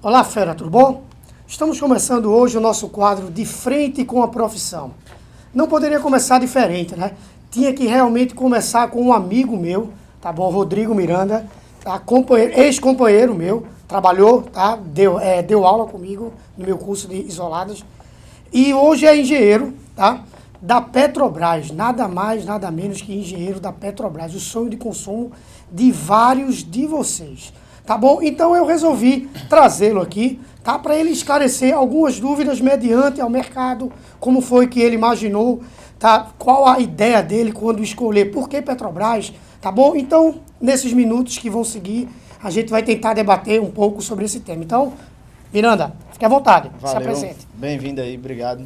Olá, fera, tudo bom? Estamos começando hoje o nosso quadro De Frente com a Profissão. Não poderia começar diferente, né? Tinha que realmente começar com um amigo meu, tá bom? Rodrigo Miranda, tá? Ex-companheiro meu, trabalhou, tá? Deu aula comigo no meu curso de isoladas. E hoje é engenheiro, tá? Da Petrobras, nada mais, nada menos que engenheiro da Petrobras, o sonho de consumo de vários de vocês. Tá bom? Então eu resolvi trazê-lo aqui, tá? Para ele esclarecer algumas dúvidas mediante ao mercado, como foi que ele imaginou, tá? Qual a ideia dele quando escolher por que Petrobras, tá bom? Então, nesses minutos que vão seguir, a gente vai tentar debater um pouco sobre esse tema. Então, Miranda, fique à vontade, se Valeu, apresente. bem-vindo aí, obrigado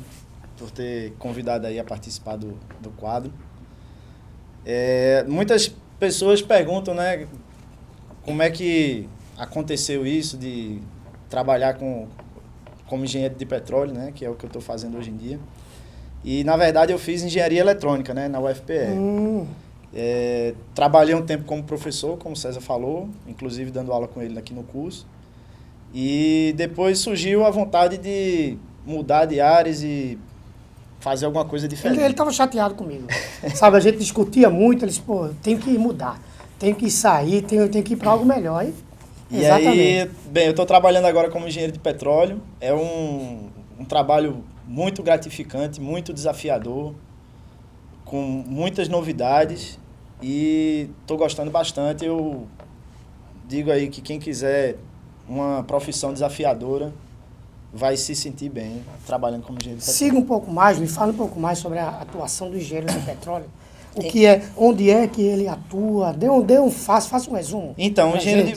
por ter convidado aí a participar do quadro. Muitas pessoas perguntam, né, como é que aconteceu isso de trabalhar como engenheiro de petróleo, né, que é o que eu estou fazendo hoje em dia. E, na verdade, eu fiz engenharia eletrônica, né, na UFPE. Trabalhei um tempo como professor, como o César falou, inclusive dando aula com ele aqui no curso. E depois surgiu a vontade de mudar de áreas e fazer alguma coisa diferente. Ele estava chateado comigo. Sabe, a gente discutia muito, ele disse, pô, tem que mudar, tem que sair, tem que ir para algo melhor. E aí, bem, eu estou trabalhando agora como engenheiro de petróleo. É um trabalho muito gratificante, muito desafiador, com muitas novidades e estou gostando bastante. Eu digo aí que quem quiser uma profissão desafiadora vai se sentir bem trabalhando como engenheiro de petróleo. Siga um pouco mais, me fala um pouco mais sobre a atuação do engenheiro de petróleo. O que é, onde é que ele atua? Faça um resumo. Então,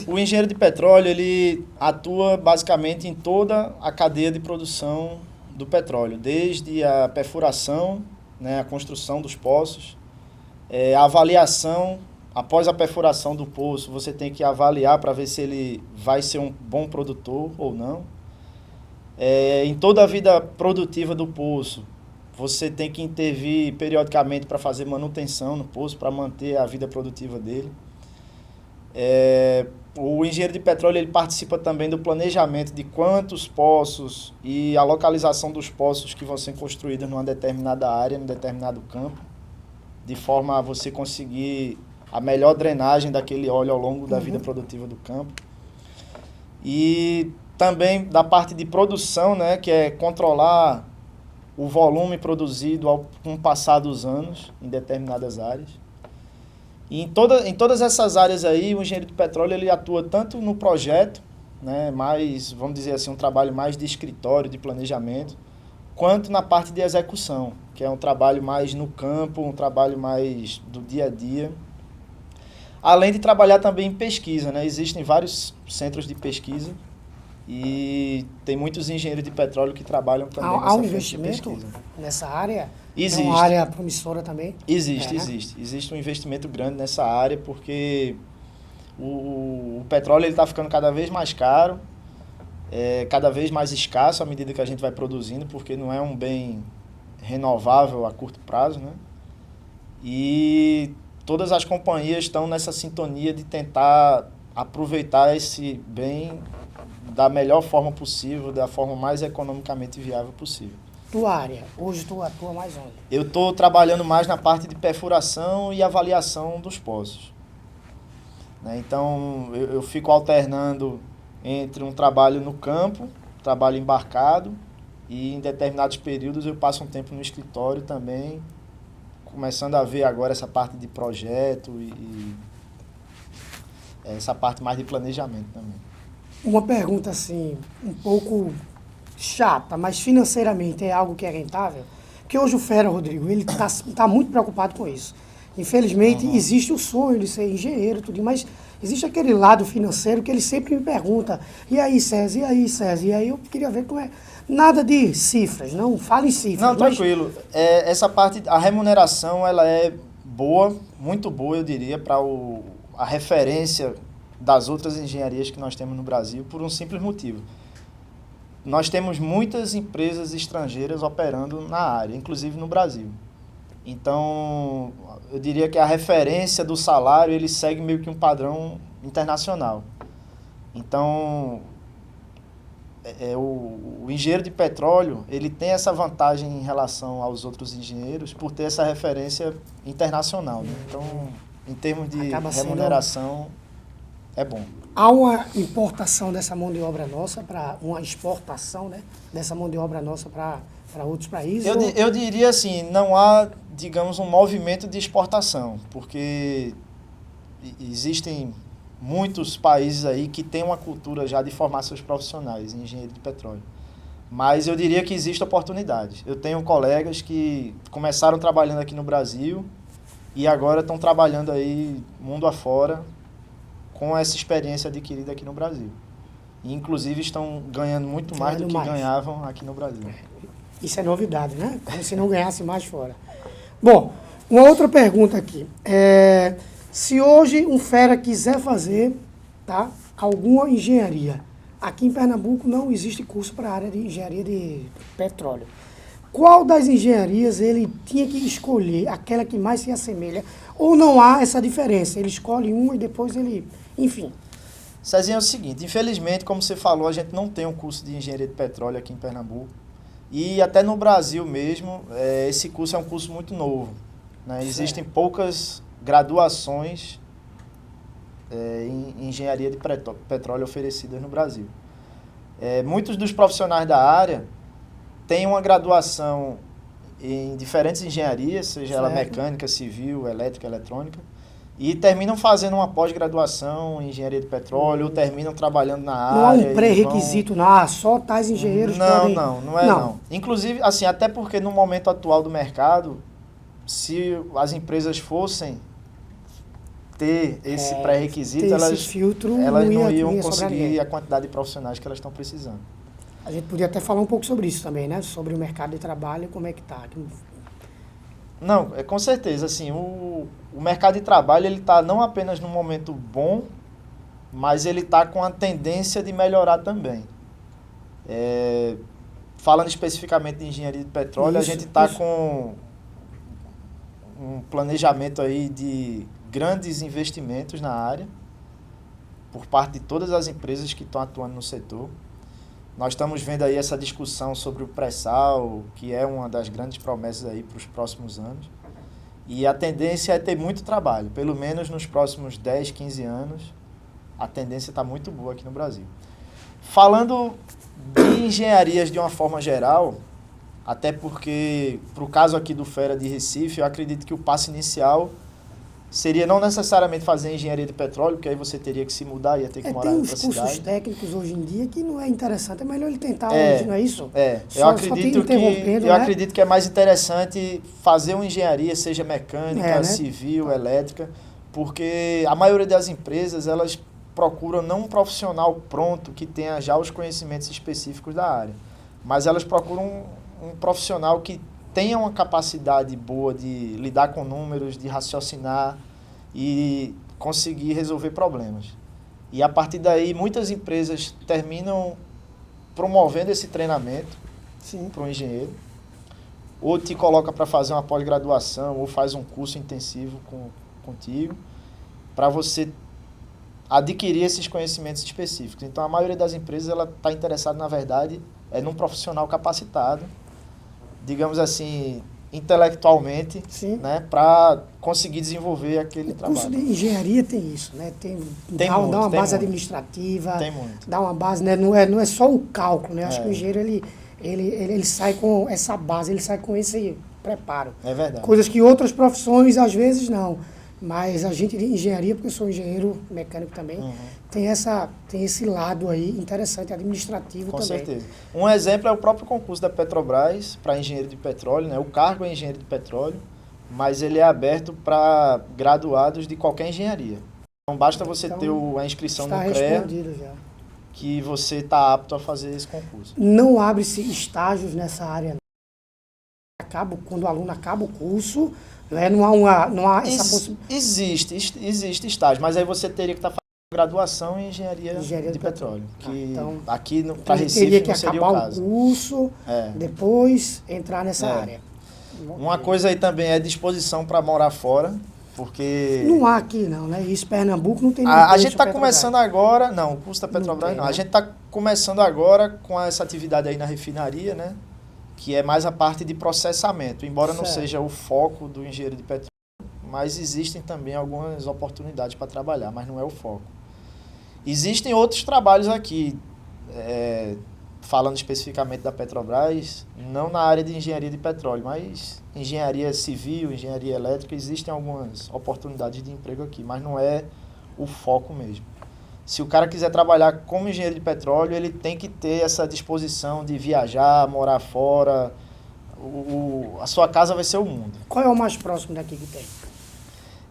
o engenheiro de petróleo, ele atua basicamente em toda a cadeia de produção do petróleo, desde a perfuração, né, a construção dos poços, a avaliação. Após a perfuração do poço, você tem que avaliar para ver se ele vai ser um bom produtor ou não. Em toda a vida produtiva do poço, você tem que intervir periodicamente para fazer manutenção no poço, para manter a vida produtiva dele. O engenheiro de petróleo ele participa também do planejamento de quantos poços e a localização dos poços que vão ser construídos numa determinada área, num determinado campo, de forma a você conseguir a melhor drenagem daquele óleo ao longo da vida produtiva do campo. E também da parte de produção, né, que é controlar o volume produzido com o passar dos anos em determinadas áreas. E em todas essas áreas aí, o engenheiro de petróleo ele atua tanto no projeto, né, mais, vamos dizer assim, um trabalho mais de escritório, de planejamento, quanto na parte de execução, que é um trabalho mais no campo, um trabalho mais do dia a dia. Além de trabalhar também em pesquisa, né? Existem vários centros de pesquisa e tem muitos engenheiros de petróleo que trabalham também nessa Há um investimento nessa área? Existe. É uma área promissora também? Existe um investimento grande nessa área porque o petróleo está ficando cada vez mais caro, cada vez mais escasso à medida que a gente vai produzindo, porque não é um bem renovável a curto prazo, né? E todas as companhias estão nessa sintonia de tentar aproveitar esse bem da melhor forma possível, da forma mais economicamente viável possível. Tua área, hoje tu atua mais onde? Eu estou trabalhando mais na parte de perfuração e avaliação dos poços. Né? Então, eu fico alternando entre um trabalho no campo, trabalho embarcado, e em determinados períodos eu passo um tempo no escritório também, começando a ver agora essa parte de projeto e essa parte mais de planejamento também. Uma pergunta assim, um pouco chata, mas financeiramente é algo que é rentável? Porque hoje o Fera, Rodrigo, ele tá muito preocupado com isso. Infelizmente, existe o sonho de ser engenheiro, tudo, mas existe aquele lado financeiro que ele sempre me pergunta, e aí, César, E aí eu queria ver como é. Nada de cifras, não fale em cifras. Não, tranquilo. Essa parte, a remuneração, ela é boa, muito boa, eu diria, para a referência das outras engenharias que nós temos no Brasil, por um simples motivo. Nós temos muitas empresas estrangeiras operando na área, inclusive no Brasil. Então, eu diria que a referência do salário, ele segue meio que um padrão internacional. Então, o engenheiro de petróleo, ele tem essa vantagem em relação aos outros engenheiros por ter essa referência internacional, né? Então, em termos de remuneração, é bom. Há uma importação dessa mão de obra nossa para uma exportação, né, dessa mão de obra nossa para outros países? Eu diria assim, não há, digamos, um movimento de exportação, porque existem muitos países aí que têm uma cultura já de formar seus profissionais em engenharia de petróleo. Mas eu diria que existe oportunidade. Eu tenho colegas que começaram trabalhando aqui no Brasil e agora estão trabalhando aí mundo afora com essa experiência adquirida aqui no Brasil. E, inclusive, estão ganhando muito mais do que ganhavam aqui no Brasil. Isso é novidade, né? Como se não ganhasse mais fora. Bom, uma outra pergunta aqui. Se hoje um fera quiser fazer, tá, alguma engenharia, aqui em Pernambuco não existe curso para a área de engenharia de petróleo. Qual das engenharias ele tinha que escolher, aquela que mais se assemelha, ou não há essa diferença? Ele escolhe uma e depois ele... Enfim. Cezinha, é o seguinte, infelizmente, como você falou, a gente não tem um curso de engenharia de petróleo aqui em Pernambuco. E até no Brasil mesmo, esse curso é um curso muito novo, né? Existem poucas graduações em engenharia de petróleo oferecidas no Brasil. Muitos dos profissionais da área têm uma graduação em diferentes engenharias, seja ela mecânica, civil, elétrica, eletrônica, e terminam fazendo uma pós-graduação em engenharia de petróleo, ou terminam trabalhando na área. Não há um pré-requisito, não, só tais engenheiros podem... Não é não. Inclusive, assim, até porque no momento atual do mercado, se as empresas fossem ter esse pré-requisito, elas não iam conseguir a quantidade de profissionais que elas estão precisando. A gente podia até falar um pouco sobre isso também, né? Sobre o mercado de trabalho, como é que está. Não, com certeza, assim, o mercado de trabalho, ele está não apenas num momento bom, mas ele está com a tendência de melhorar também. Falando especificamente de engenharia de petróleo, a gente está com um planejamento aí de grandes investimentos na área, por parte de todas as empresas que estão atuando no setor. Nós estamos vendo aí essa discussão sobre o pré-sal, que é uma das grandes promessas aí para os próximos anos. E a tendência é ter muito trabalho, pelo menos nos próximos 10, 15 anos, a tendência está muito boa aqui no Brasil. Falando de engenharias de uma forma geral, até porque, para o caso aqui do Fera de Recife, eu acredito que o passo inicial seria não necessariamente fazer engenharia de petróleo, porque aí você teria que se mudar, ia ter que morar em outra cidade. Tem uns cursos técnicos hoje em dia que não é interessante, é melhor ele tentar hoje, não é isso? Eu acredito que é mais interessante fazer uma engenharia, seja mecânica, civil, elétrica, porque a maioria das empresas, elas procuram não um profissional pronto que tenha já os conhecimentos específicos da área, mas elas procuram um profissional que tenha uma capacidade boa de lidar com números, de raciocinar e conseguir resolver problemas. E a partir daí, muitas empresas terminam promovendo esse treinamento para o engenheiro, ou te coloca para fazer uma pós-graduação, ou faz um curso intensivo contigo, para você adquirir esses conhecimentos específicos. Então, a maioria das empresas ela está interessada, na verdade, num profissional capacitado, digamos assim, intelectualmente, né, para conseguir desenvolver aquele trabalho. O curso de engenharia tem isso, né? Dá uma base administrativa, dá uma base, né? Não é só o cálculo, né? Acho que o engenheiro ele sai com essa base, ele sai com esse preparo. É verdade. Coisas que outras profissões às vezes não. Mas a gente de engenharia, porque eu sou engenheiro mecânico também, tem esse lado aí interessante, administrativo também. Com certeza. Um exemplo é o próprio concurso da Petrobras para engenheiro de petróleo, né? O cargo é engenheiro de petróleo, mas ele é aberto para graduados de qualquer engenharia. Então basta você ter a inscrição no CREA, que você está apto a fazer esse concurso. Não abre-se estágios nessa área. Quando o aluno acaba o curso, não há essa possibilidade. Existe estágio, mas aí você teria que estar fazendo graduação em engenharia de petróleo. Que então, aqui para Recife não seria o caso. Teria que acabar o curso, depois entrar nessa área. Uma coisa aí também é disposição para morar fora, porque... Não há aqui não, né? Isso, Pernambuco não tem... A gente está começando agora... Não, o curso da Petrobras não. A gente está começando agora com essa atividade aí na refinaria, né? Que é mais a parte de processamento, embora não seja o foco do engenheiro de petróleo, mas existem também algumas oportunidades para trabalhar, mas não é o foco. Existem outros trabalhos aqui, falando especificamente da Petrobras, não na área de engenharia de petróleo, mas engenharia civil, engenharia elétrica, existem algumas oportunidades de emprego aqui, mas não é o foco mesmo. Se o cara quiser trabalhar como engenheiro de petróleo, ele tem que ter essa disposição de viajar, morar fora. A sua casa vai ser o mundo. Qual é o mais próximo daqui que tem?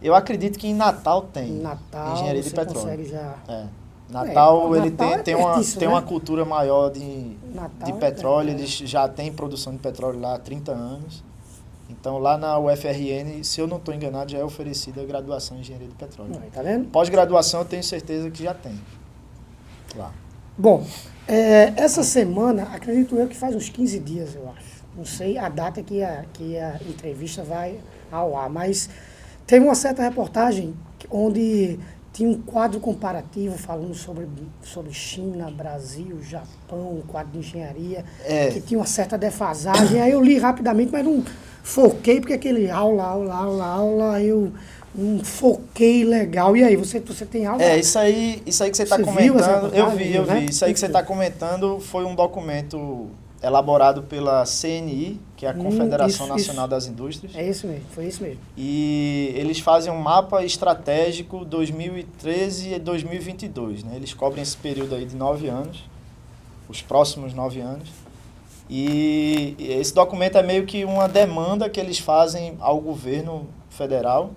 Eu acredito que em Natal tem Natal, engenharia de petróleo. Consegue já... Natal, ele Natal tem uma cultura maior de petróleo, eles já têm produção de petróleo lá há 30 anos. Então, lá na UFRN, se eu não estou enganado, já é oferecida a graduação em engenharia de petróleo. Tá vendo? Pós-graduação, eu tenho certeza que já tem. Lá. Bom, essa semana, acredito eu que faz uns 15 dias, eu acho. Não sei a data que a entrevista vai ao ar, mas teve uma certa reportagem onde tinha um quadro comparativo falando sobre China, Brasil, Japão, um quadro de engenharia, que tinha uma certa defasagem. Aí eu li rapidamente, mas não foquei, porque aquele aula, eu não foquei legal. E aí, você tem aula? Isso aí que você está comentando, eu vi. Né? Isso aí que você está comentando foi um documento elaborado pela CNI, que é a Confederação Nacional das Indústrias. É isso mesmo, foi isso mesmo. E eles fazem um mapa estratégico 2013 e 2022, né? Eles cobrem esse período aí de 9 anos, os próximos 9 anos. E esse documento é meio que uma demanda que eles fazem ao governo federal,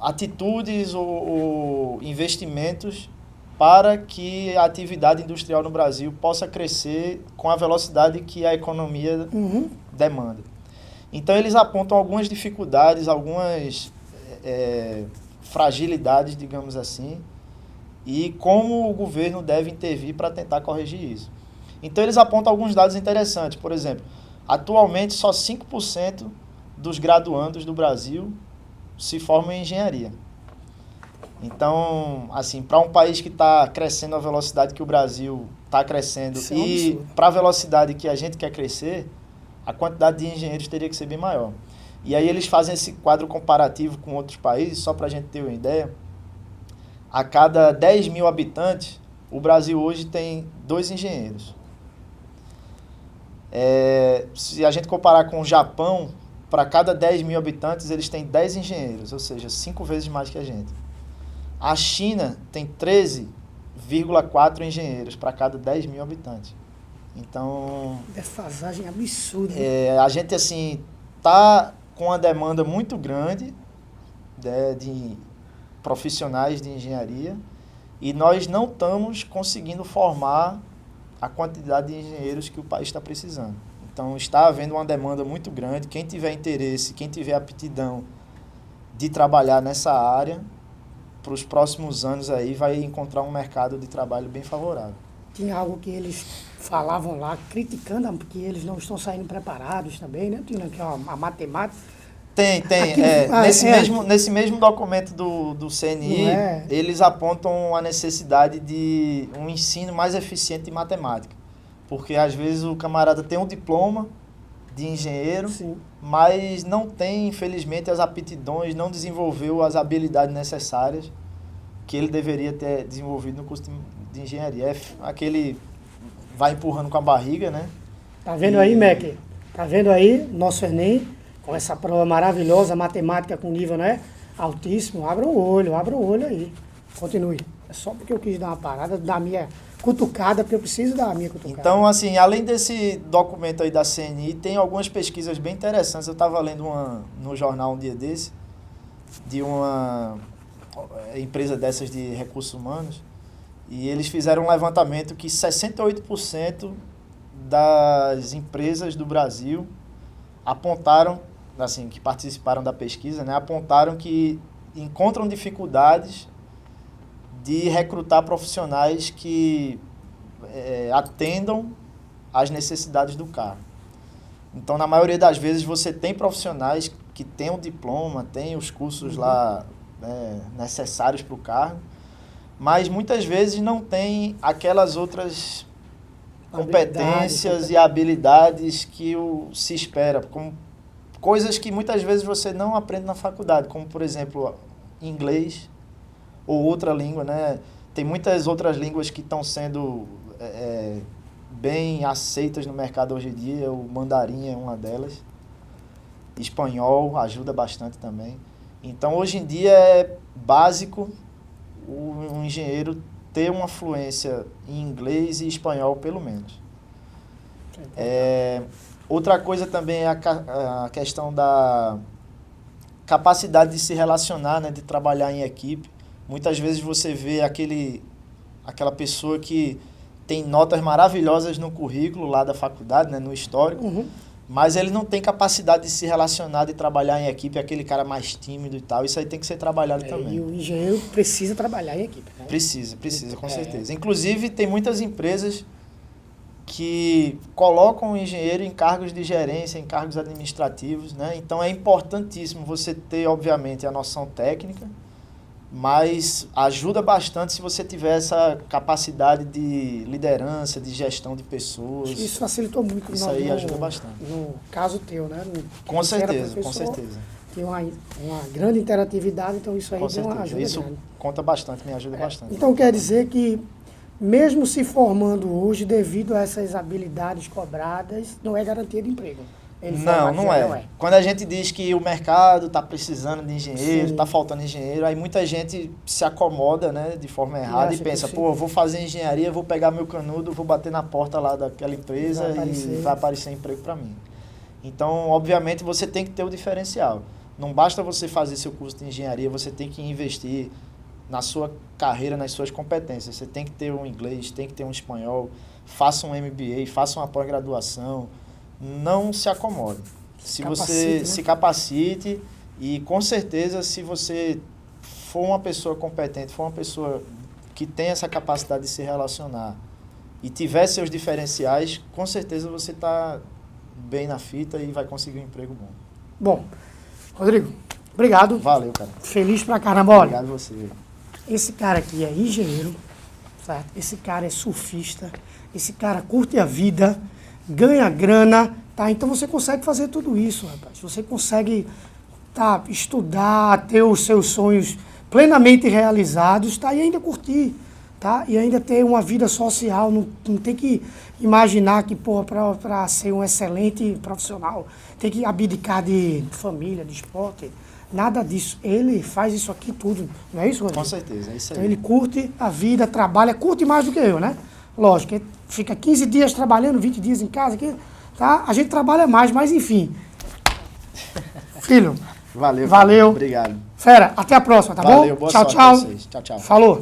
atitudes ou investimentos para que a atividade industrial no Brasil possa crescer com a velocidade que a economia demanda. Então, eles apontam algumas dificuldades, algumas fragilidades, digamos assim, e como o governo deve intervir para tentar corrigir isso. Então, eles apontam alguns dados interessantes. Por exemplo, atualmente, só 5% dos graduandos do Brasil se formam em engenharia. Então, assim, para um país que está crescendo a velocidade que o Brasil está crescendo e para a velocidade que a gente quer crescer, a quantidade de engenheiros teria que ser bem maior. E aí eles fazem esse quadro comparativo com outros países, só para a gente ter uma ideia. A cada 10 mil habitantes, o Brasil hoje tem 2 engenheiros. Se a gente comparar com o Japão, para cada 10 mil habitantes, eles têm 10 engenheiros, ou seja, 5 vezes mais que a gente. A China tem 13,4 engenheiros para cada 10 mil habitantes. Então... defasagem absurda. A gente, assim, está com uma demanda muito grande de profissionais de engenharia e nós não estamos conseguindo formar a quantidade de engenheiros que o país está precisando. Então, está havendo uma demanda muito grande. Quem tiver interesse, quem tiver aptidão de trabalhar nessa área, para os próximos anos aí, vai encontrar um mercado de trabalho bem favorável. Tinha algo que eles falavam lá, criticando, porque eles não estão saindo preparados também, né? Tinha aqui, a matemática. Tem. Nesse mesmo documento do CNI, eles apontam a necessidade de um ensino mais eficiente de matemática. Porque, às vezes, o camarada tem um diploma de engenheiro, mas não tem, infelizmente, as aptidões, não desenvolveu as habilidades necessárias que ele deveria ter desenvolvido no curso de engenharia. Aquele vai empurrando com a barriga, né? Tá vendo aí, Mac? Tá vendo aí nosso Enem, com essa prova maravilhosa, matemática com nível, né, altíssimo? Abra o olho aí. Continue. É só porque eu quis dar uma parada, dar a minha cutucada, porque eu preciso dar a minha cutucada. Então, assim, além desse documento aí da CNI, tem algumas pesquisas bem interessantes. Eu estava lendo no jornal um dia desse, de uma empresa dessas de recursos humanos, e eles fizeram um levantamento que 68% das empresas do Brasil apontaram, assim, que participaram da pesquisa, né, apontaram que encontram dificuldades de recrutar profissionais que atendam às necessidades do cargo. Então, na maioria das vezes, você tem profissionais que têm um diploma, têm os cursos lá necessários para o cargo, mas muitas vezes não tem aquelas outras competências Habilidade, e habilidades que se espera, como coisas que muitas vezes você não aprende na faculdade, como, por exemplo, inglês ou outra língua, né? Tem muitas outras línguas que estão sendo bem aceitas no mercado hoje em dia, o mandarim é uma delas. Espanhol ajuda bastante também. Então, hoje em dia é básico o engenheiro ter uma fluência em inglês e espanhol, pelo menos. Outra coisa também é a questão da capacidade de se relacionar, né, de trabalhar em equipe. Muitas vezes você vê aquela pessoa que tem notas maravilhosas no currículo lá da faculdade, né, no histórico, mas ele não tem capacidade de se relacionar, de trabalhar em equipe, é aquele cara mais tímido e tal. Isso aí tem que ser trabalhado também. E o engenheiro precisa trabalhar em equipe. Né? Precisa, com certeza. Inclusive, tem muitas empresas que colocam o engenheiro em cargos de gerência, em cargos administrativos, né? Então, é importantíssimo você ter, obviamente, a noção técnica, mas ajuda bastante se você tiver essa capacidade de liderança, de gestão de pessoas. Isso facilitou muito. Isso aí ajuda bastante. No caso teu, né? Com certeza, com certeza. Tem uma grande interatividade, então isso aí deu uma ajuda isso grande. Conta bastante, me ajuda bastante. Então quer dizer que, mesmo se formando hoje, devido a essas habilidades cobradas, não é garantia de emprego. Não é. Quando a gente diz que o mercado está precisando de engenheiro, está faltando engenheiro, aí muita gente se acomoda, né, de forma errada e pensa, eu vou fazer engenharia, vou pegar meu canudo, vou bater na porta lá daquela empresa e vai aparecer emprego para mim. Então, obviamente, você tem que ter o diferencial. Não basta você fazer seu curso de engenharia, você tem que investir na sua carreira, nas suas competências. Você tem que ter um inglês, tem que ter um espanhol, faça um MBA, faça uma pós-graduação. Não se acomode. Você se capacite e, com certeza, se você for uma pessoa competente, for uma pessoa que tem essa capacidade de se relacionar e tiver seus diferenciais, com certeza você está bem na fita e vai conseguir um emprego bom. Bom, Rodrigo, obrigado. Valeu, cara. Feliz pra caramba. Olha, obrigado você. Esse cara aqui é engenheiro, certo? Esse cara é surfista, esse cara curte a vida, ganha grana, tá? Então você consegue fazer tudo isso, rapaz. Você consegue estudar, ter os seus sonhos plenamente realizados, tá? E ainda curtir, tá? E ainda ter uma vida social, não tem que imaginar que, para ser um excelente profissional, tem que abdicar de família, de esporte, nada disso. Ele faz isso aqui tudo, não é isso, Rodrigo? Com certeza, é isso aí. Então ele curte a vida, trabalha, curte mais do que eu, né? Lógico, ele fica 15 dias trabalhando, 20 dias em casa, aqui, tá? A gente trabalha mais, mas enfim. Filho. Valeu. Valeu. Obrigado. Fera, até a próxima, tá bom? Valeu, boa sorte pra vocês. Tchau, tchau. Falou.